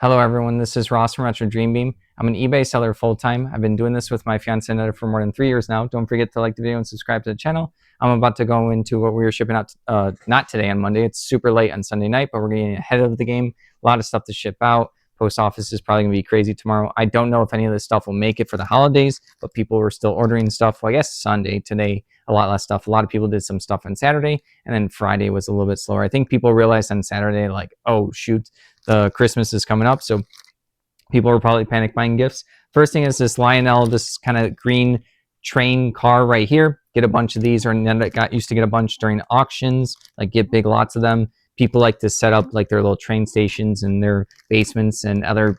Hello everyone, this is Ross from Retro Dream Beam. I'm an eBay seller full-time. I've been doing this with my fiance Netta for more than 3 years now. Don't forget to like the video and subscribe to the channel. I'm about to go into what we were shipping out, not today on Monday. It's super late on Sunday night, but we're getting ahead of the game. A lot of stuff to ship out. Post office is probably going to be crazy tomorrow. I don't know if any of this stuff will make it for the holidays, but people were still ordering stuff. Well, I guess Sunday, today, a lot less stuff. A lot of people did some stuff on Saturday, and then Friday was a little bit slower. I think people realized on Saturday, like, oh, shoot, the Christmas is coming up, so people were probably panic buying gifts. First thing is this Lionel, this kind of green train car right here. Get a bunch of these, or used to get a bunch during auctions, like get big lots of them. People like to set up like their little train stations in their basements and other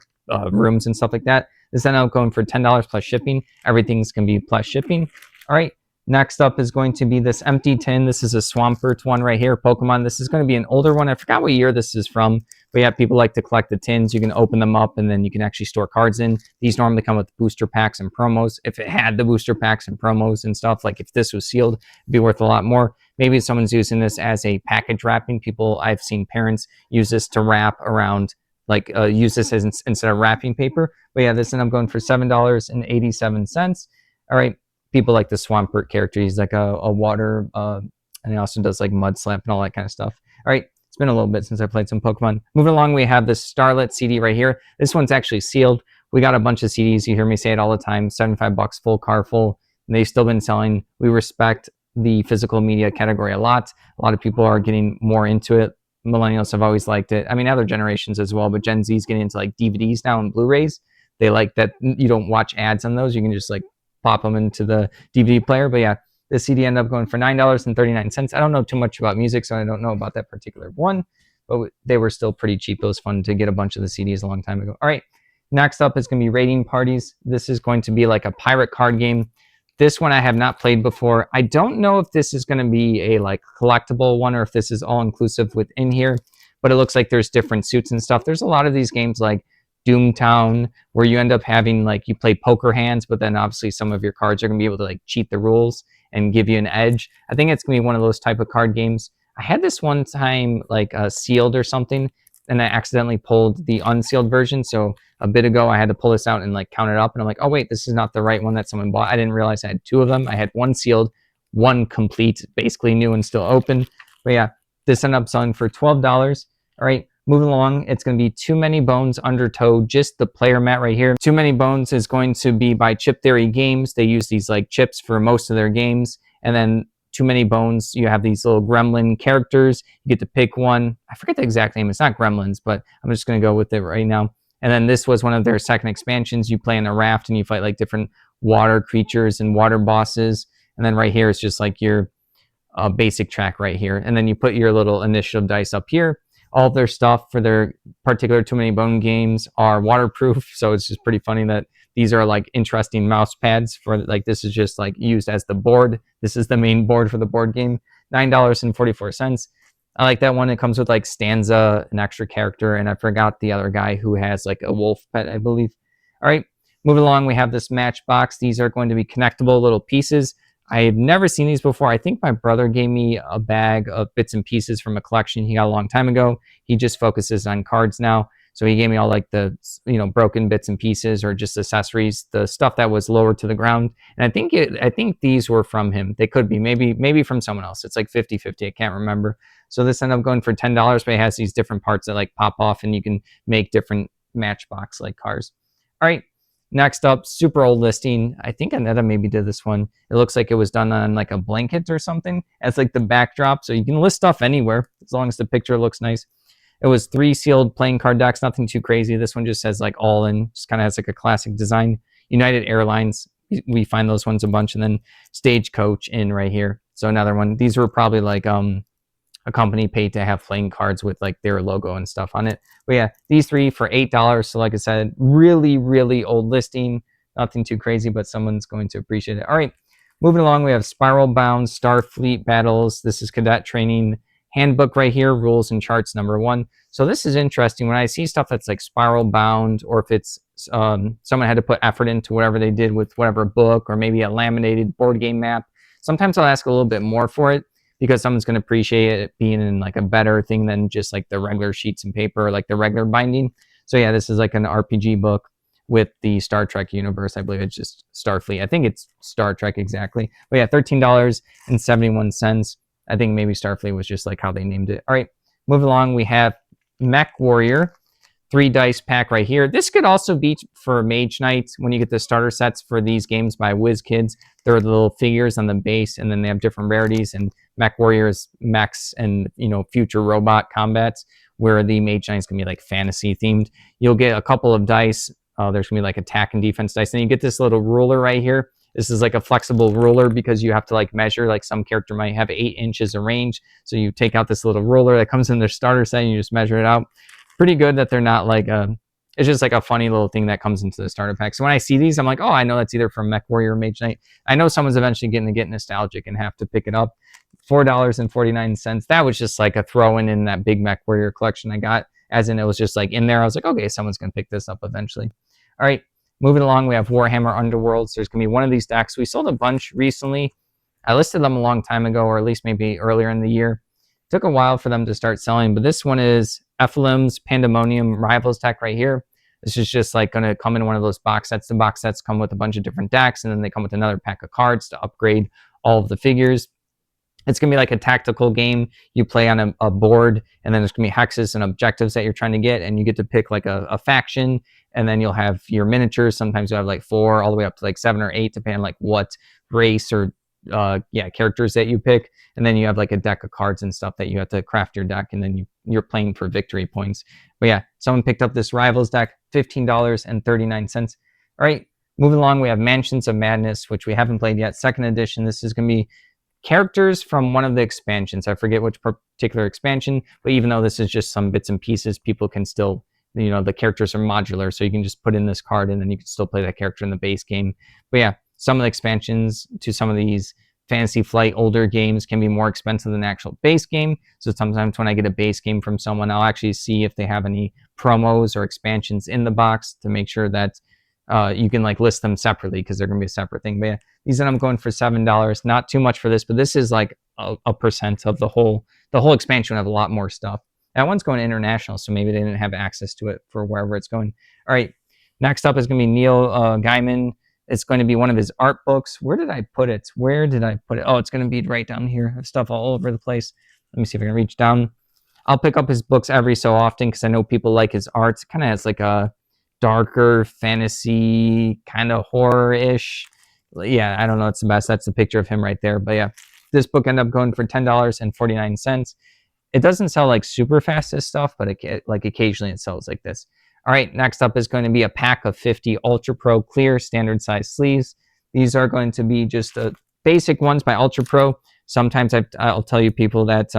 rooms and stuff like that. This ended up going for $10 plus shipping. Everything's going to be plus shipping. All right. Next up is going to be this empty tin. This is a Swampert one right here, Pokemon. This is going to be an older one. I forgot what year this is from, but yeah, people like to collect the tins. You can open them up and then you can actually store cards in. These normally come with booster packs and promos. If it had the booster packs and promos and stuff, like if this was sealed, it'd be worth a lot more. Maybe someone's using this as a package wrapping. I've seen parents use this to wrap around, like use this as instead of wrapping paper. But yeah, this ended up going for $7.87. All right. People like the Swampert character. He's like a water, and he also does like mud slap and all that kind of stuff. All right, it's been a little bit since I played some Pokemon. Moving along, we have this Starlet CD right here. This one's actually sealed. We got a bunch of CDs. You hear me say it all the time. 75 bucks, full car full. And they've still been selling. We respect the physical media category a lot. A lot of people are getting more into it. Millennials have always liked it. I mean, other generations as well, but Gen Z is getting into like DVDs now and Blu-rays. They like that you don't watch ads on those. You can just like pop them into the DVD player. But yeah, the CD ended up going for $9.39. I don't know too much about music, so I don't know about that particular one, but they were still pretty cheap. It was fun to get a bunch of the CDs a long time ago. All right, next up is going to be Raiding Parties. This is going to be like a pirate card game. This one I have not played before. I don't know if this is going to be a like collectible one or if this is all inclusive within here, but it looks like there's different suits and stuff. There's a lot of these games like Doomtown, where you end up having like you play poker hands, but then obviously some of your cards are going to be able to like cheat the rules and give you an edge. I think it's going to be one of those type of card games. I had this one time like sealed or something, and I accidentally pulled the unsealed version. So a bit ago, I had to pull this out and like count it up, and I'm like, oh wait, this is not the right one that someone bought. I didn't realize I had two of them. I had one sealed, one complete, basically new and still open. But yeah, this ended up selling for $12. All right. Moving along, it's going to be Too Many Bones Undertow, just the player mat right here. Too Many Bones is going to be by Chip Theory Games. They use these like chips for most of their games. And then Too Many Bones, you have these little gremlin characters. You get to pick one. I forget the exact name. It's not Gremlins, but I'm just going to go with it right now. And then this was one of their second expansions. You play in a raft and you fight like different water creatures and water bosses. And then right here is just like your basic track right here. And then you put your little initiative dice up here. All of their stuff for their particular Too Many Bone games are waterproof. So it's just pretty funny that these are like interesting mouse pads for like, this is just like used as the board. This is the main board for the board game. $9.44. I like that one. It comes with like Stanza, an extra character, and I forgot the other guy who has like a wolf pet, I believe. All right, moving along, we have this Matchbox. These are going to be connectable little pieces. I've never seen these before. I think my brother gave me a bag of bits and pieces from a collection he got a long time ago. He just focuses on cards now. So he gave me all like the, broken bits and pieces or just accessories, the stuff that was lower to the ground. And I think these were from him. They could be maybe from someone else. It's like 50-50. I can't remember. So this ended up going for $10, but it has these different parts that like pop off and you can make different Matchbox like cars. All right. Next up, super old listing. I think Aneta maybe did this one. It looks like it was done on like a blanket or something as like the backdrop. So you can list stuff anywhere as long as the picture looks nice. It was 3 sealed playing card decks, nothing too crazy. This one just says like all in, just kind of has like a classic design. United Airlines, we find those ones a bunch. And then Stagecoach in right here. So another one. These were probably like a company paid to have playing cards with like their logo and stuff on it. But yeah, these three for $8. So like I said, really, really old listing. Nothing too crazy, but someone's going to appreciate it. All right, moving along, we have Spiral Bound, Starfleet Battles. This is Cadet Training Handbook right here, Rules and Charts #1. So this is interesting. When I see stuff that's like Spiral Bound, or if it's someone had to put effort into whatever they did with whatever book, or maybe a laminated board game map, sometimes I'll ask a little bit more for it, because someone's going to appreciate it being in like a better thing than just like the regular sheets and paper or like the regular binding. So yeah, this is like an RPG book with the Star Trek universe. I believe it's just Starfleet. I think it's Star Trek exactly. But yeah, $13.71. I think maybe Starfleet was just like how they named it. All right, moving along, we have Mech Warrior. 3 dice pack right here. This could also be for Mage Knight when you get the starter sets for these games by WizKids. There are the little figures on the base, and then they have different rarities. And Mech Warriors, mechs, and future robot combats, where the Mage Knight's gonna be like fantasy themed. You'll get a couple of dice. There's gonna be like attack and defense dice. And you get this little ruler right here. This is like a flexible ruler because you have to like measure, like some character might have 8 inches of range. So you take out this little ruler that comes in their starter set and you just measure it out. Pretty good that they're not like it's just like a funny little thing that comes into the starter pack. So when I see these, I'm like, oh, I know that's either from Mech Warrior or Mage Knight. I know someone's eventually going to get nostalgic and have to pick it up. $4.49. That was just like a throw in that big Mech Warrior collection I got, as in it was just like in there. I was like, okay, someone's going to pick this up eventually. All right, moving along, we have Warhammer Underworlds. There's going to be one of these decks. We sold a bunch recently. I listed them a long time ago, or at least maybe earlier in the year. It took a while for them to start selling, but this one is Ephelim's Pandemonium Rivals deck right here. This is just like going to come in one of those box sets. The box sets come with a bunch of different decks, and then they come with another pack of cards to upgrade all of the figures. It's going to be like a tactical game. You play on a board, and then there's going to be hexes and objectives that you're trying to get, and you get to pick like a faction, and then you'll have your miniatures. Sometimes you have like 4 all the way up to like 7 or 8, depending on like what race or characters that you pick. And then you have like a deck of cards and stuff that you have to craft your deck, and then you're playing for victory points. But yeah, someone picked up this Rivals deck, $15.39. All right, moving along, we have Mansions of Madness, which we haven't played yet. 2nd edition. This is going to be characters from one of the expansions. I forget which particular expansion, but even though this is just some bits and pieces, people can still, the characters are modular, so you can just put in this card and then you can still play that character in the base game. But yeah, some of the expansions to some of these Fantasy Flight older games can be more expensive than the actual base game. So sometimes when I get a base game from someone, I'll actually see if they have any promos or expansions in the box to make sure that you can like list them separately, because they're going to be a separate thing. But yeah, these I'm going for $7. Not too much for this, but this is like a percent of the whole expansion. Have a lot more stuff. That one's going international, so maybe they didn't have access to it for wherever it's going. All right, next up is going to be Neil Gaiman. It's going to be one of his art books. Where did I put it? Oh, it's going to be right down here. I have stuff all over the place. Let me see if I can reach down. I'll pick up his books every so often because I know people like his art. It kind of has like a darker fantasy, kind of horror-ish. Yeah, I don't know. It's the best. That's the picture of him right there. But yeah, this book ended up going for $10.49. It doesn't sell like super fast as stuff, but like occasionally it sells like this. All right, next up is going to be a pack of 50 Ultra Pro clear standard size sleeves. These are going to be just the basic ones by Ultra Pro. Sometimes I'll tell you people that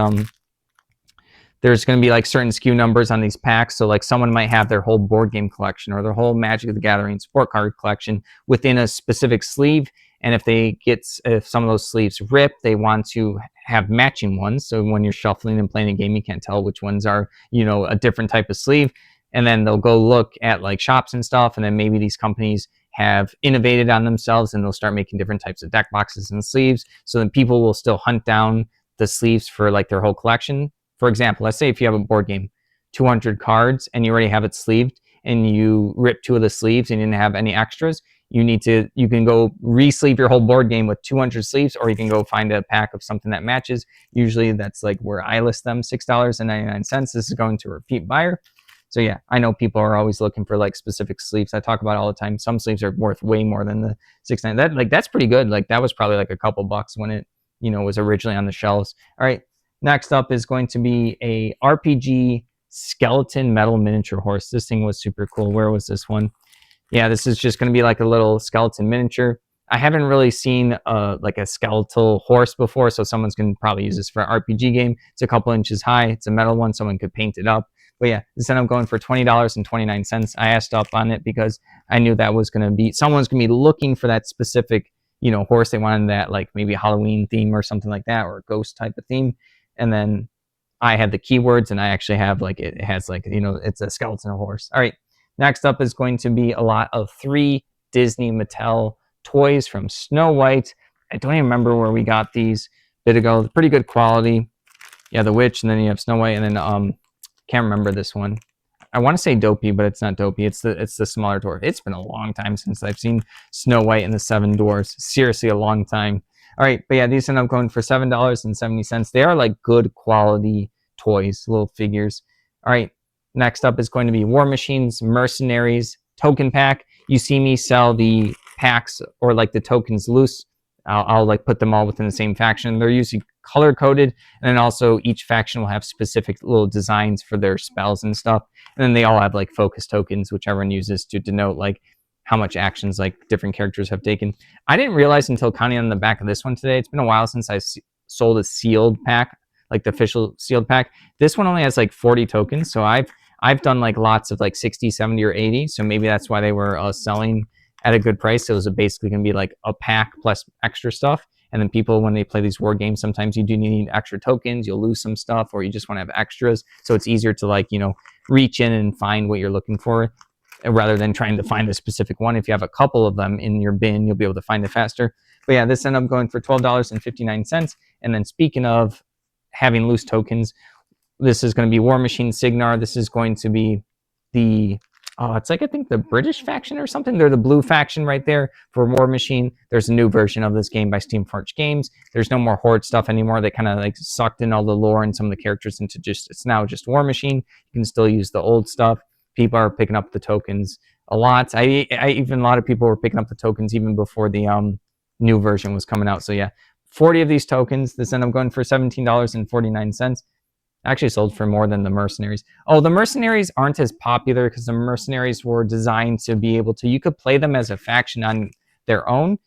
there's going to be like certain SKU numbers on these packs. So like someone might have their whole board game collection or their whole Magic the Gathering sport card collection within a specific sleeve. And if some of those sleeves rip, they want to have matching ones. So when you're shuffling and playing a game, you can't tell which ones are, a different type of sleeve. And then they'll go look at like shops and stuff. And then maybe these companies have innovated on themselves and they'll start making different types of deck boxes and sleeves. So then people will still hunt down the sleeves for like their whole collection. For example, let's say if you have a board game, 200 cards, and you already have it sleeved, and you rip 2 of the sleeves and you didn't have any extras, you can go re-sleeve your whole board game with 200 sleeves, or you can go find a pack of something that matches. Usually that's like where I list them, $6.99. This is going to a repeat buyer. So yeah, I know people are always looking for like specific sleeves. I talk about it all the time. Some sleeves are worth way more than the $6.99. That's pretty good. Like that was probably like a couple bucks when it, was originally on the shelves. All right. Next up is going to be a RPG skeleton metal miniature horse. This thing was super cool. Where was this one? Yeah, this is just going to be like a little skeleton miniature. I haven't really seen like a skeletal horse before, so someone's going to probably use this for an RPG game. It's a couple inches high. It's a metal one. Someone could paint it up. But yeah, this ended up going for $20.29. I asked up on it because I knew that was going to be, someone's going to be looking for that specific, horse. They wanted that like maybe a Halloween theme or something like that, or a ghost type of theme. And then I had the keywords, and I actually have like, it has like, it's a skeleton horse. All right. Next up is going to be a lot of 3 Disney Mattel toys from Snow White. I don't even remember where we got these a bit ago. Pretty good quality. Yeah, the witch, and then you have Snow White, and then can't remember this one. I want to say Dopey, but it's not Dopey. It's the smaller dwarf. It's been a long time since I've seen Snow White and the Seven Dwarfs. Seriously, a long time. All right, but yeah, these end up going for $7.70. They are like good quality toys, little figures. All right, next up is going to be War Machines, Mercenaries, Token Pack. You see me sell the packs or like the tokens loose. I'll like put them all within the same faction. They're usually color coded, and then also each faction will have specific little designs for their spells and stuff. And then they all have like focus tokens, which everyone uses to denote like how much actions like different characters have taken. I didn't realize until counting on the back of this one today. It's been a while since I sold a sealed pack, like the official sealed pack. This one only has like 40 tokens, so I've done like lots of like 60, 70, or 80. So maybe that's why they were selling at a good price. So it was basically going to be like a pack plus extra stuff. And then people, when they play these war games, sometimes you do need extra tokens. You'll lose some stuff, or you just want to have extras. So it's easier to like, reach in and find what you're looking for rather than trying to find a specific one. If you have a couple of them in your bin, you'll be able to find it faster. But yeah, this ended up going for $12.59. And then speaking of having loose tokens, this is going to be War Machine Signar. This is going to be the it's like, I think the British faction or something. They're the blue faction right there for War Machine. There's a new version of this game by Steamforged Games. There's no more Horde stuff anymore. They kind of like sucked in all the lore and some of the characters into it's now just War Machine. You can still use the old stuff. People are picking up the tokens a lot. I even a lot of people were picking up the tokens even before the new version was coming out. So yeah, 40 of these tokens. This ended up going for $17.49. Actually sold for more than the Mercenaries. Oh, the Mercenaries aren't as popular because the Mercenaries were designed to be able to, you could play them as a faction on their own,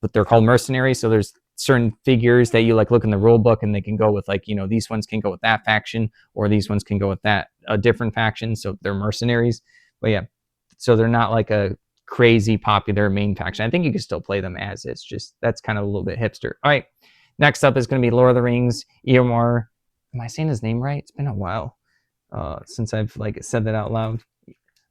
but they're called Mercenaries. So there's certain figures that you like look in the rule book and they can go with like, these ones can go with that faction, or these ones can go with that, a different faction. So they're Mercenaries. But yeah, so they're not like a crazy popular main faction. I think you can still play them as it's just, that's kind of a little bit hipster. All right, next up is going to be Lord of the Rings, Eormar. Am I saying his name right? It's been a while since I've like said that out loud.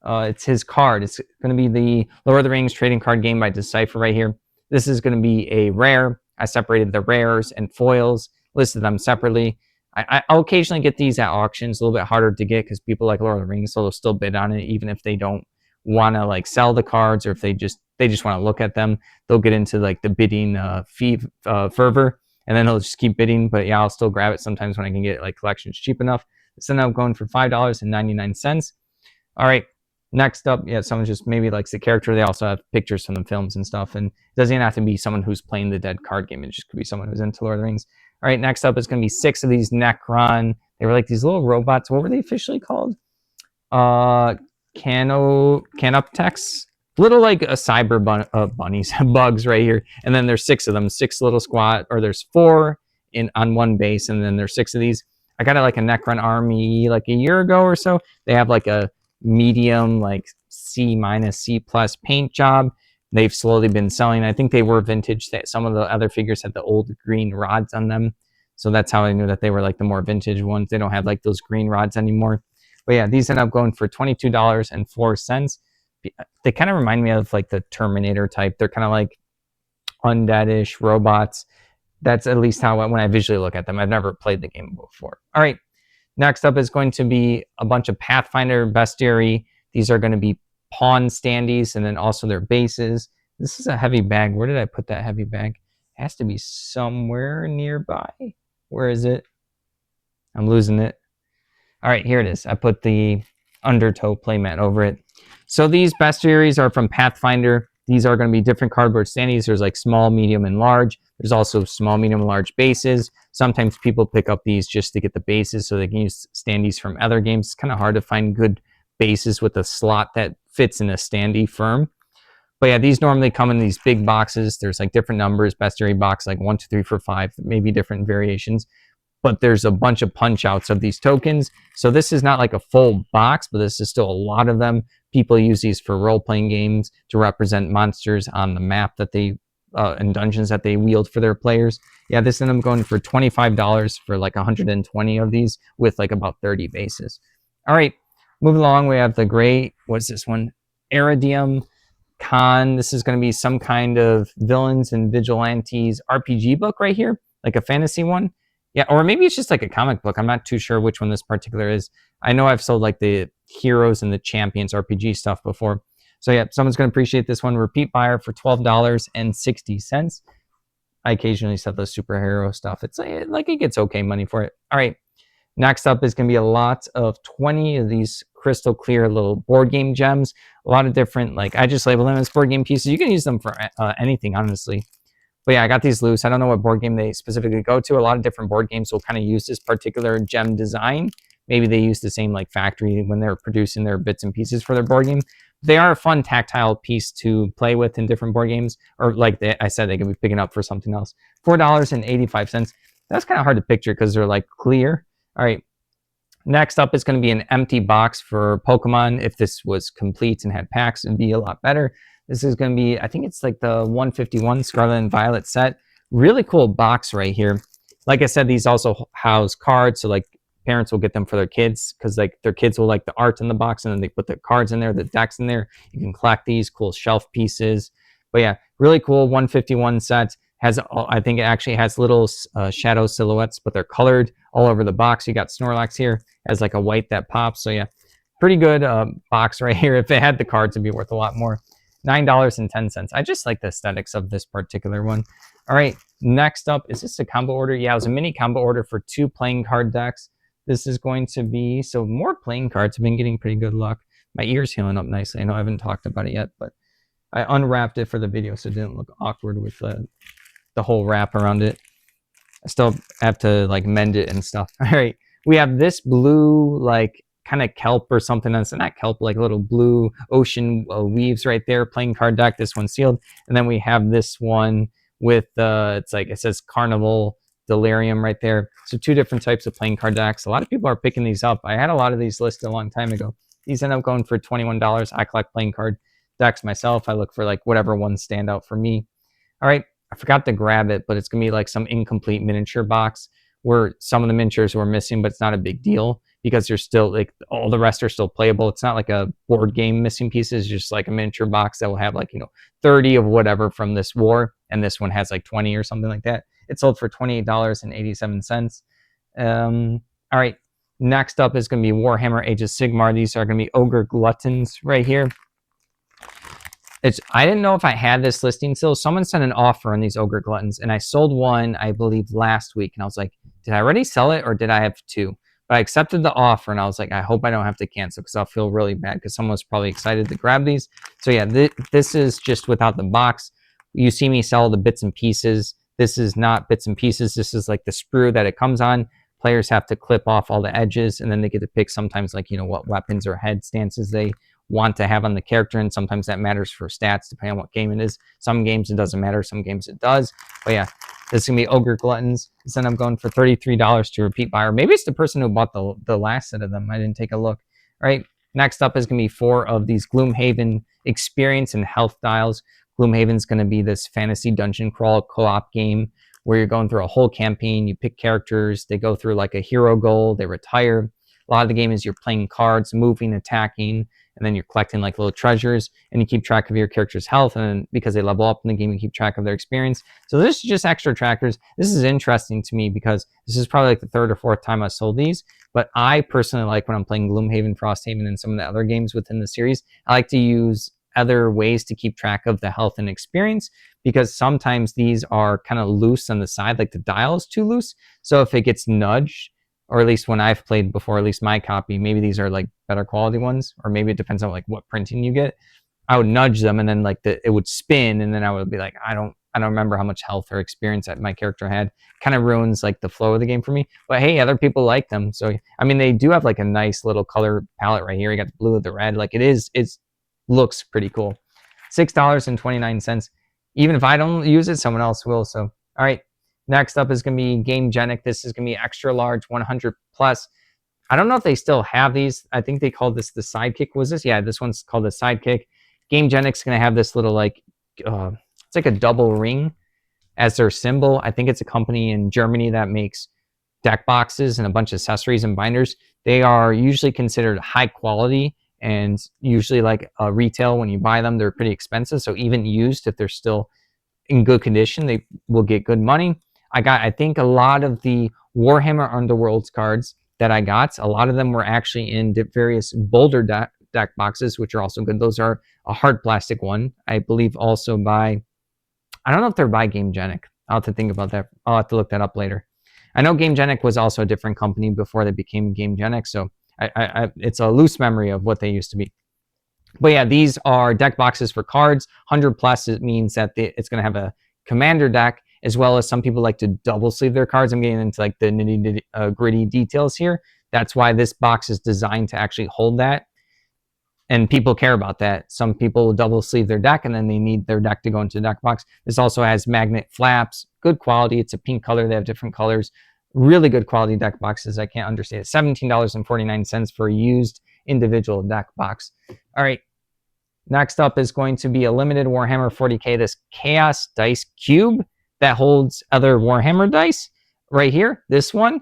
It's his card. It's going to be the Lord of the Rings trading card game by Decipher right here. This is going to be a rare. I separated the rares and foils, listed them separately. I'll occasionally get these at auctions. A little bit harder to get because people like Lord of the Rings, so they'll still bid on it, even if they don't want to like sell the cards, or if they just want to look at them. They'll get into like the bidding fervor. And then he'll just keep bidding. But yeah, I'll still grab it sometimes when I can get like collections cheap enough. This ended up going for $5.99. All right, next up, yeah, someone just maybe likes the character. They also have pictures from the films and stuff. And it doesn't even have to be someone who's playing the dead card game. It just could be someone who's into Lord of the Rings. All right, next up is going to be 6 of these Necron. They were like these little robots. What were they officially called? Canoptex. Little like a cyber bunnies, bugs right here. And then there's 6 of them, 6 little squad, or there's 4 on one base, and then there's 6 of these. I got like a Necron army like a year ago or so. They have like a medium, like C-, C+ paint job. They've slowly been selling. I think they were vintage. Some of the other figures had the old green rods on them. So that's how I knew that they were like the more vintage ones. They don't have like those green rods anymore. But yeah, these end up going for $22.04. They kind of remind me of like the Terminator type. They're kind of like undead-ish robots. That's at least how when I visually look at them. I've never played the game before. All right, next up is going to be a bunch of Pathfinder bestiary. These are going to be pawn standees, and then also their bases. This is a heavy bag. Where did I put that heavy bag? It has to be somewhere nearby. Where is it? I'm losing it. All right, here it is. I put the Undertow playmat over it. So these bestiaries are from Pathfinder. These are going to be different cardboard standees. There's like small, medium, and large. There's also small, medium, and large bases. Sometimes people pick up these just to get the bases so they can use standees from other games. It's kind of hard to find good bases with a slot that fits in a standee firm. But yeah, these normally come in these big boxes. There's like different numbers, bestiary box, like 1, 2, 3, 4, 5, maybe different variations. But there's a bunch of punch outs of these tokens. So this is not like a full box, but this is still a lot of them. People use these for role-playing games to represent monsters on the map that they and dungeons that they wield for their players. Yeah, this ended up going for $25 for like 120 of these with like about 30 bases. All right, moving along, we have the great, what's this one? Iridium Con. This is going to be some kind of villains and vigilantes RPG book right here, like a fantasy one. Yeah, or maybe it's just like a comic book. I'm not too sure which one this particular is. I know I've sold like the Heroes and the Champions RPG stuff before. So yeah, someone's going to appreciate this one. Repeat buyer for $12.60. I occasionally sell the superhero stuff. It's like it gets okay money for it. All right. Next up is going to be a lot of 20 of these crystal clear little board game gems. A lot of different, like I just label them as board game pieces. You can use them for anything, honestly. But yeah, I got these loose. I don't know what board game they specifically go to. A lot of different board games will kind of use this particular gem design. Maybe they use the same like factory when they're producing their bits and pieces for their board game. They are a fun tactile piece to play with in different board games. Or like I said, they can be picking up for something else. $4.85. That's kind of hard to picture because they're like clear. All right. Next up is going to be an empty box for Pokemon. If this was complete and had packs, it'd be a lot better. This is going to be, I think it's like the 151 Scarlet and Violet set. Really cool box right here. Like I said, these also house cards. So like parents will get them for their kids because like their kids will like the art in the box, and then they put the cards in there, the decks in there. You can collect these cool shelf pieces. But yeah, really cool 151 set. Has, I think it actually has little shadow silhouettes, but they're colored all over the box. You got Snorlax here as like a white that pops. So yeah, pretty good box right here. If it had the cards, it'd be worth a lot more. $9.10. I just like the aesthetics of this particular one. All right, next up, is this a combo order? Yeah, it was a mini combo order for 2 playing card decks. This is going to be, so more playing cards. I've been getting pretty good luck. My ear's healing up nicely. I know I haven't talked about it yet, but I unwrapped it for the video so it didn't look awkward with the whole wrap around it. I still have to like mend it and stuff. All right, we have this blue like kind of kelp or something. That's not kelp, like little blue ocean weaves right there. Playing card deck. This one's sealed, and then we have this one with it's like it says Carnival Delirium right there. So 2 different types of playing card decks. A lot of people are picking these up. I had a lot of these listed a long time ago. These end up going for $21. I collect playing card decks myself. I look for like whatever ones stand out for me. All right, I forgot to grab it, but it's gonna be like some incomplete miniature box where some of the miniatures were missing, but it's not a big deal because they're still like all the rest are still playable. It's not like a board game missing pieces, just like a miniature box that will have like, 30 of whatever from this war, and this one has like 20 or something like that. It sold for $28.87. All right, next up is going to be Warhammer Age of Sigmar. These are going to be Ogre Gluttons right here. I didn't know if I had this listing still. Someone sent an offer on these Ogre Gluttons, and I sold one, I believe, last week. And I was like, did I already sell it or did I have 2? But I accepted the offer, and I was like, I hope I don't have to cancel because I'll feel really bad because someone was probably excited to grab these. So yeah, this is just without the box. You see me sell the bits and pieces. This is not bits and pieces. This is like the sprue that it comes on. Players have to clip off all the edges, and then they get to pick sometimes like, what weapons or head stances they want to have on the character, and sometimes that matters for stats depending on what game it is. Some games it doesn't matter, some games it does. But yeah, this is gonna be Ogre Gluttons. This end up going for $33 to repeat buyer. Maybe it's the person who bought the last set of them. I didn't take a look. All right, next up is gonna be 4 of these Gloomhaven experience and health dials. Gloomhaven's gonna be this fantasy dungeon crawl co-op game where you're going through a whole campaign. You pick characters, they go through like a hero goal, they retire. A lot of the game is you're playing cards, moving, attacking, and then you're collecting like little treasures, and you keep track of your character's health, and then because they level up in the game, you keep track of their experience. So this is just extra trackers. This is interesting to me because this is probably like the 3rd or 4th time I sold these, but I personally like when I'm playing Gloomhaven, Frosthaven, and some of the other games within the series, I like to use other ways to keep track of the health and experience, because sometimes these are kind of loose on the side, like the dial is too loose. So if it gets nudged, or at least when I've played before, at least my copy, maybe these are like better quality ones, or maybe it depends on like what printing you get. I would nudge them, and then like it would spin, and then I would be like, I don't remember how much health or experience that my character had. Kind of ruins like the flow of the game for me. But hey, other people like them. So I mean, they do have like a nice little color palette right here. You got the blue with the red. Like it looks pretty cool. $6.29. Even if I don't use it, someone else will. So all right. Next up is going to be Game Genic. This is going to be extra large, 100 plus. I don't know if they still have these. I think they called this the Sidekick. Was this? Yeah, this one's called the Sidekick. Game Genic's going to have this little like, it's like a double ring as their symbol. I think it's a company in Germany that makes deck boxes and a bunch of accessories and binders. They are usually considered high quality, and usually like retail, when you buy them, they're pretty expensive. So even used, if they're still in good condition, they will get good money. I think a lot of the Warhammer Underworlds cards that I got. A lot of them were actually in various Boulder deck boxes, which are also good. Those are a hard plastic one, I believe, also by, I don't know if they're by GameGenic. I'll have to think about that. I'll have to look that up later. I know GameGenic was also a different company before they became GameGenic, so it's a loose memory of what they used to be. But yeah, these are deck boxes for cards. 100 plus, it means that it's going to have a commander deck, as well as some people like to double sleeve their cards. I'm getting into like the nitty gritty details here. That's why this box is designed to actually hold that. And people care about that. Some people will double sleeve their deck and then they need their deck to go into the deck box. This also has magnet flaps, good quality. It's a pink color. They have different colors. Really good quality deck boxes. I can't understate it. $17.49 for a used individual deck box. All right. Next up is going to be a limited Warhammer 40K, this Chaos Dice Cube that holds other Warhammer dice right here. This one,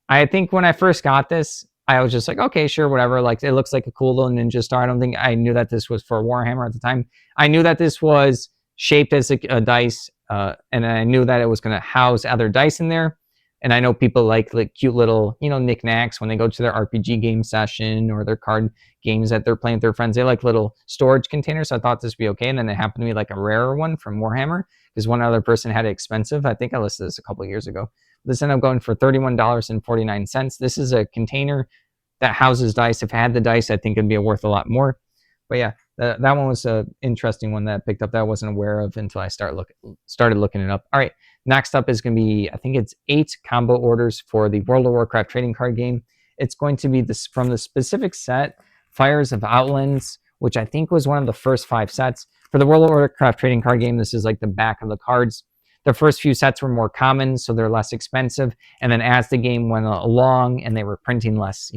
I think when I first got this, I was just like, okay, sure, whatever. Like, it looks like a cool little ninja star. I don't think I knew that this was for Warhammer at the time. I knew that this was shaped as a dice, and I knew that it was going to house other dice in there. And I know people like cute little, knickknacks when they go to their RPG game session or their card games that they're playing with their friends. They like little storage containers. So I thought this would be okay. And then it happened to be like a rarer one from Warhammer because one other person had it expensive. I think I listed this a couple of years ago. This ended up going for $31.49. This is a container that houses dice. If I had the dice, I think it'd be worth a lot more. But yeah, that one was an interesting one that I picked up that I wasn't aware of until I started looking it up. All right, next up is going to be, I think it's 8 combo orders for the World of Warcraft trading card game. It's going to be this from the specific set, Fires of Outlands, which I think was one of the first 5 sets. For the World of Warcraft trading card game, this is like the back of the cards. The first few sets were more common, so they're less expensive. And then as the game went along and they were printing less,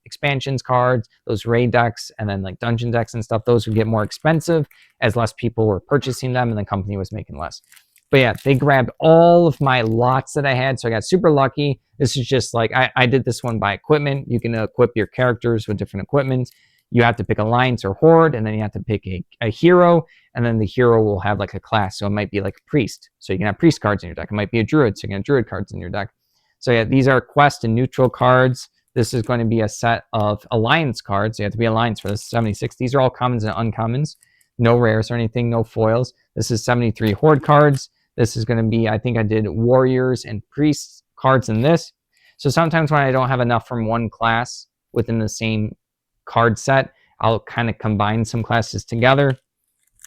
expansions cards, those raid decks, and then like dungeon decks and stuff, those would get more expensive as less people were purchasing them and the company was making less. But yeah, they grabbed all of my lots that I had, so I got super lucky. This is just like, I did this one by equipment. You can equip your characters with different equipment. You have to pick Alliance or Horde, and then you have to pick a hero, and then the hero will have like a class. So it might be like a priest. So you can have priest cards in your deck. It might be a druid, so you can have druid cards in your deck. So yeah, these are quest and neutral cards. This is going to be a set of Alliance cards. You have to be Alliance for this, 76. These are all commons and uncommons. No rares or anything, no foils. This is 73 Horde cards. This is going to be, I think I did warriors and priests cards in this. So sometimes when I don't have enough from one class within the same card set, I'll kind of combine some classes together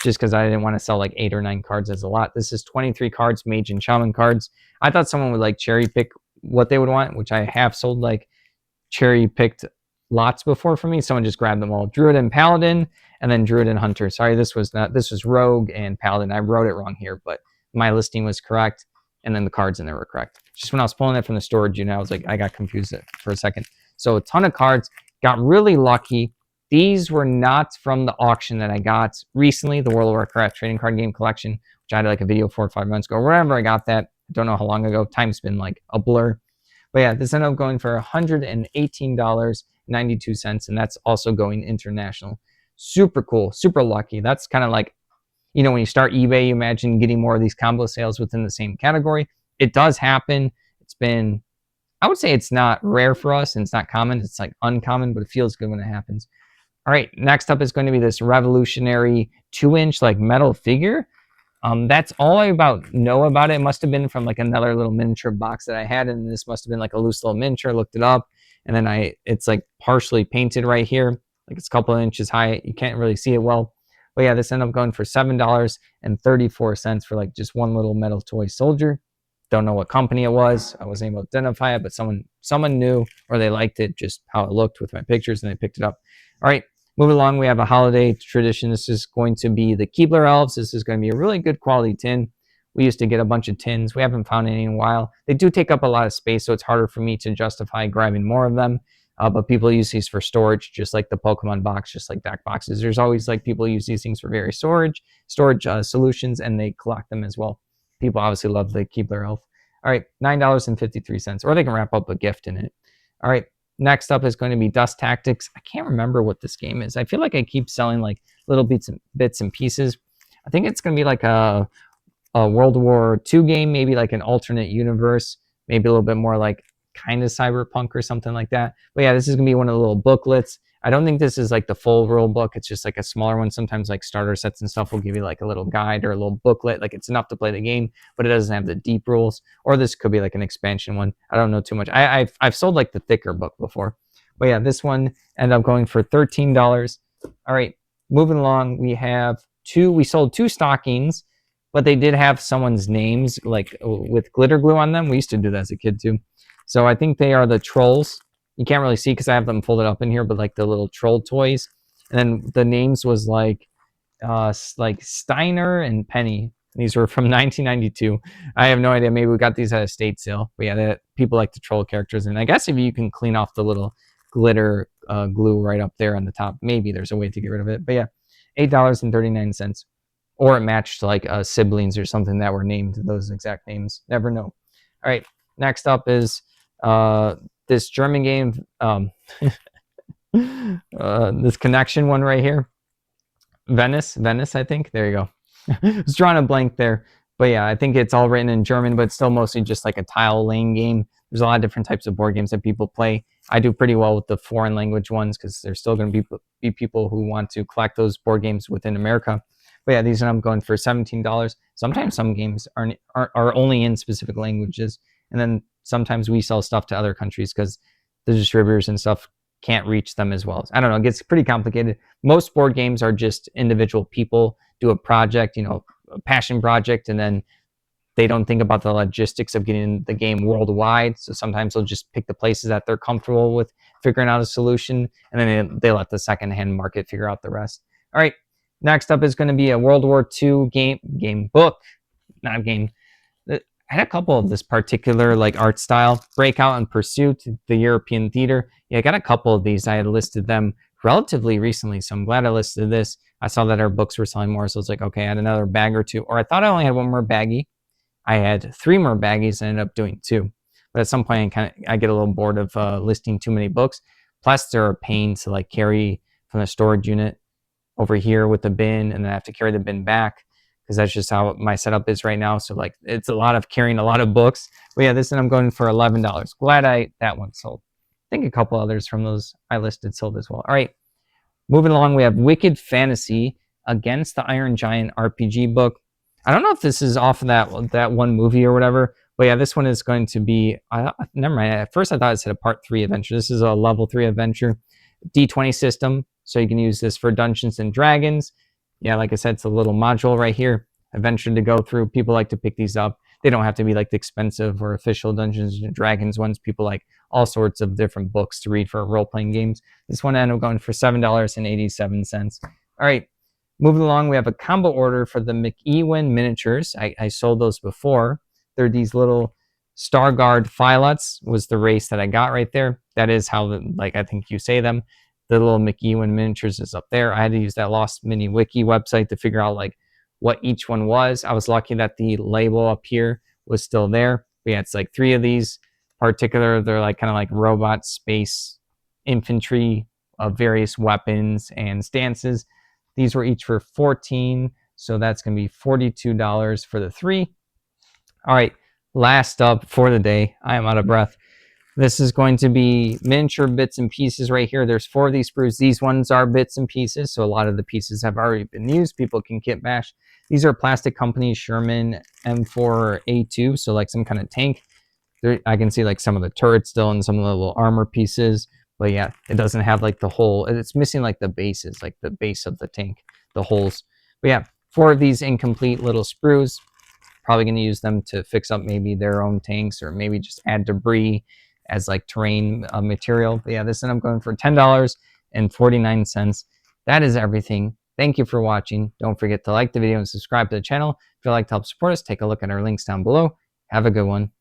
just because I didn't want to sell like 8 or 9 cards as a lot. This is 23 cards, mage and shaman cards. I thought someone would like cherry pick what they would want, which I have sold like cherry picked lots before for me. Someone just grabbed them all. Druid and paladin, and then druid and hunter. Sorry, this was rogue and paladin. I wrote it wrong here, but my listing was correct, and then the cards in there were correct. Just when I was pulling it from the storage unit, I was like, I got confused for a second. So a ton of cards. Got really lucky. These were not from the auction that I got recently, the World of Warcraft trading card game collection, which I had like a video 4 or 5 months ago. Wherever I got that, I don't know how long ago. Time's been like a blur. But yeah, this ended up going for $118.92, and that's also going international. Super cool, super lucky. That's kind of like, when you start eBay, you imagine getting more of these combo sales within the same category. It does happen. It's been, I would say it's not rare for us, and it's not common. It's like uncommon, but it feels good when it happens. All right, next up is going to be this revolutionary 2-inch like metal figure. That's all I know about it. It must have been from like another little miniature box that I had, and this must have been like a loose little miniature. Looked it up, and then it's like partially painted right here, like it's a couple of inches high. You can't really see it well, but yeah, this ended up going for $7.34 for like just one little metal toy soldier. Don't know what company it was. I wasn't able to identify it, but someone knew, or they liked it, just how it looked with my pictures, and they picked it up. All right, moving along, we have a holiday tradition. This is going to be the Keebler Elves. This is going to be a really good quality tin. We used to get a bunch of tins. We haven't found any in a while. They do take up a lot of space, so it's harder for me to justify grabbing more of them. But people use these for storage, just like the Pokemon box, just like deck boxes. There's always like people use these things for various storage solutions, and they collect them as well. People obviously love the Keebler Elf. All right, $9.53, or they can wrap up a gift in it. All right, next up is going to be Dust Tactics. I can't remember what this game is. I feel like I keep selling like little bits and pieces. I think it's going to be like a World War II game, maybe like an alternate universe, maybe a little bit more like kind of cyberpunk or something like that. But yeah, this is gonna be one of the little booklets. I don't think this is like the full rule book. It's just like a smaller one. Sometimes like starter sets and stuff will give you like a little guide or a little booklet. Like it's enough to play the game, but it doesn't have the deep rules. Or this could be like an expansion one. I don't know too much. I've sold like the thicker book before. But yeah, this one ended up going for $13. All right, moving along, we sold 2 stockings, but they did have someone's names like with glitter glue on them. We used to do that as a kid too. So I think they are the trolls. You can't really see because I have them folded up in here, but like the little troll toys. And then the names was like Steiner and Penny. These were from 1992. I have no idea. Maybe we got these at a estate sale. But yeah, people like to troll characters. And I guess if you can clean off the little glitter glue right up there on the top, maybe there's a way to get rid of it. But yeah, $8.39. Or it matched like siblings or something that were named those exact names. Never know. All right, next up is this German game, this connection one right here. Venice, I think. There you go. I was drawing a blank there. But yeah, I think it's all written in German, but it's still mostly just like a tile laying game. There's a lot of different types of board games that people play. I do pretty well with the foreign language ones because there's still going to be people who want to collect those board games within America. But yeah, these I'm going for $17. Sometimes some games are only in specific languages. And then sometimes we sell stuff to other countries because the distributors and stuff can't reach them as well. I don't know, it gets pretty complicated. Most board games are just individual people do a project, a passion project, and then they don't think about the logistics of getting the game worldwide. So sometimes they'll just pick the places that they're comfortable with figuring out a solution, and then they let the secondhand market figure out the rest. All right, next up is going to be a World War II game book, not a game. I had a couple of this particular like art style, Breakout and Pursuit, the European Theater. Yeah, I got a couple of these. I had listed them relatively recently, so I'm glad I listed this. I saw that our books were selling more, so it's like, okay, I had another bag or two. Or I thought I only had one more baggie. I had 3 more baggies and ended up doing 2. But at some point, I get a little bored of listing too many books. Plus, they're a pain to like carry from the storage unit over here with the bin, and then I have to carry the bin back because that's just how my setup is right now. So like, it's a lot of carrying a lot of books. But yeah, this one I'm going for $11. Glad that one sold. I think a couple others from those I listed sold as well. All right, moving along, we have Wicked Fantasy Against the Iron Giant RPG book. I don't know if this is off of that one movie or whatever, but yeah, this one is going to be, never mind. At first I thought it said a part 3 adventure. This is a level 3 adventure. D20 system, so you can use this for Dungeons and Dragons. Yeah, like I said, it's a little module right here. Adventure to go through. People like to pick these up. They don't have to be like the expensive or official Dungeons and Dragons ones. People like all sorts of different books to read for role-playing games. This one ended up going for $7.87. All right, moving along, we have a combo order for the McEwen miniatures. I sold those before. They're these little Starguard Filots was the race that I got right there. That is how, I think you say them. The little McEwen miniatures is up there. I had to use that Lost Mini Wiki website to figure out like what each one was. I was lucky that the label up here was still there. But yeah, it's like 3 of these particular. They're like kind of like robot space infantry of various weapons and stances. These were each for $14, so that's going to be $42 for the 3. All right, last up for the day. I am out of breath. This is going to be miniature bits and pieces right here. There's 4 of these sprues. These ones are bits and pieces, so a lot of the pieces have already been used. People can kit bash. These are plastic company Sherman M4A2, so like some kind of tank. There, I can see like some of the turrets still and some of the little armor pieces. But yeah, it doesn't have like the whole, it's missing like the bases, like the base of the tank, the holes. But yeah, 4 of these incomplete little sprues. Probably going to use them to fix up maybe their own tanks or maybe just add debris as like terrain material. But yeah, this end I'm going for $10.49. That is everything. Thank you for watching. Don't forget to like the video and subscribe to the channel. If you'd like to help support us, take a look at our links down below. Have a good one.